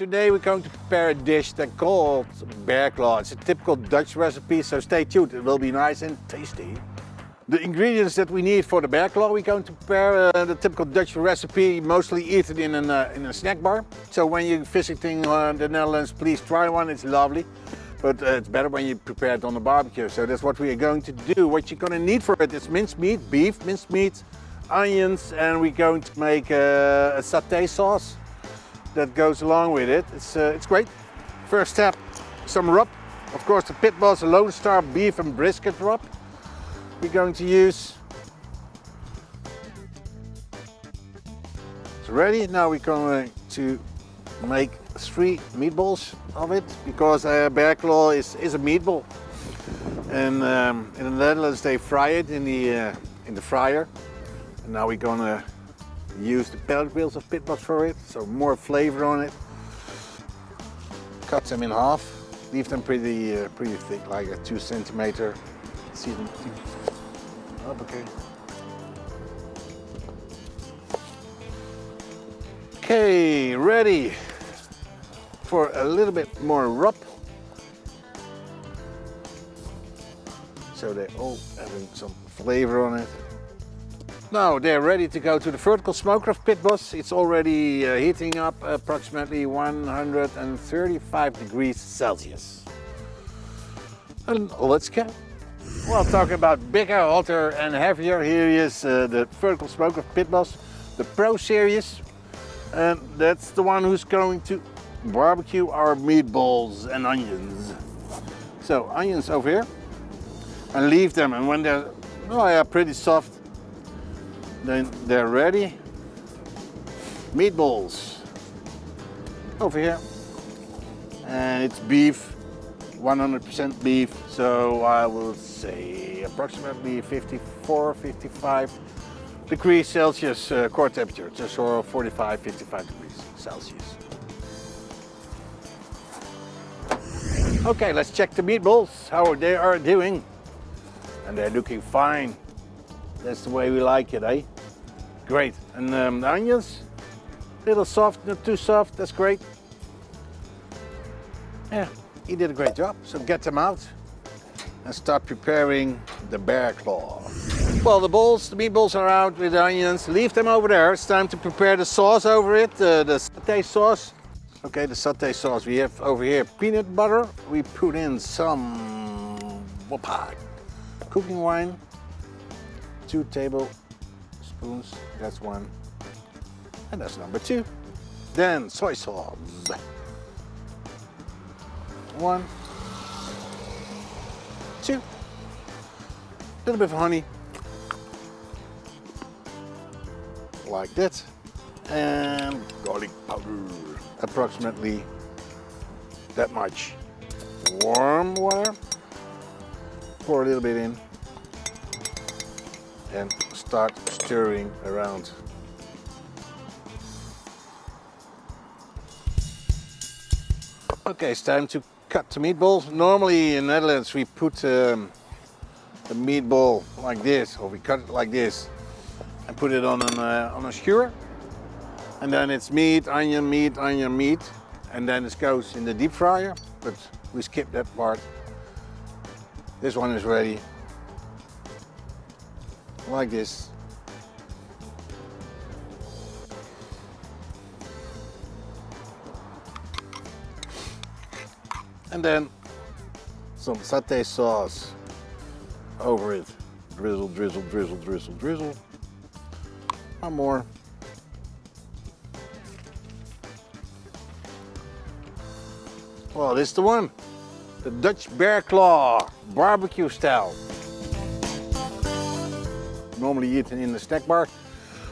Today we're going to prepare a dish that's called Bearclaw. It's a typical Dutch recipe, so stay tuned. It will be nice and tasty. The ingredients that we need for the Bearclaw, we're going to prepare the typical Dutch recipe, mostly eaten in a snack bar. So when you're visiting the Netherlands, please try one, it's lovely. But it's better when you prepare it on the barbecue. So that's what we are going to do. What you're going to need for it is minced meat, beef, minced meat, onions, and we're going to make a satay sauce that goes along with it. It's great. First step, some rub. Of course, the Pit Boss Lone Star beef and brisket rub. We're going to use. It's ready. Now we're going to make 3 meatballs of it, because Bearclaw is a meatball, and in the Netherlands they fry it in the fryer. And now we're gonna use the pellet wheels of Pit Boss for it, so more flavor on it. Cut them in half, leave them pretty thick, like a 2 centimeter. See them up, okay. Okay, ready for a little bit more rub, so they all having some flavor on it. Now they're ready to go to the vertical smoker of Pit Boss. It's already heating up approximately 135 degrees Celsius. And let's go. Well, talking about bigger, hotter and heavier, here is the vertical smoker of Pit Boss, the Pro series. And that's the one who's going to barbecue our meatballs and onions. So onions over here, and leave them, and when they're pretty soft, then they're ready. Meatballs over here, and it's beef, 100% beef, so I will say approximately 54-55 degrees Celsius core temperature, just for 45-55 degrees Celsius. Okay, let's check the meatballs, how they are doing. And they're looking fine. That's the way we like it, eh? Great. And the onions, a little soft, not too soft, that's great. Yeah, he did a great job. So get them out and start preparing the Bearclaw. Well, the meatballs are out with the onions. Leave them over there. It's time to prepare the sauce over it, the satay sauce. Okay, the satay sauce, we have over here peanut butter. We put in some cooking wine, 2 tablespoons, that's 1, and that's number 2. Then soy sauce, 1, 2, a little bit of honey, like that, and garlic powder, approximately that much. Warm water, pour a little bit in, and start stirring around. Okay, it's time to cut the meatballs. Normally in the Netherlands we put the meatball like this, or we cut it like this, and put it on a skewer. And then it's meat, onion, meat, onion, meat, and then it goes in the deep fryer, but we skip that part. This one is ready, like this. And then some satay sauce over it. Drizzle, drizzle, drizzle, drizzle, drizzle. One more. Well, this is the one. The Dutch Bearclaw, barbecue style. Normally eaten in the snack bar,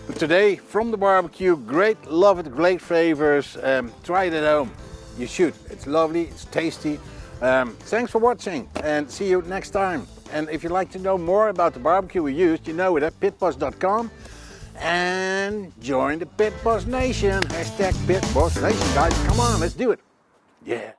but today from the barbecue, great, love it, great flavors. Try it at home. You should. It's lovely, it's tasty. Thanks for watching, and see you next time. And if you'd like to know more about the barbecue we used, you know it at pitboss.com. And join the Pit Boss Nation. #PitBossNation, guys. Come on, let's do it. Yeah.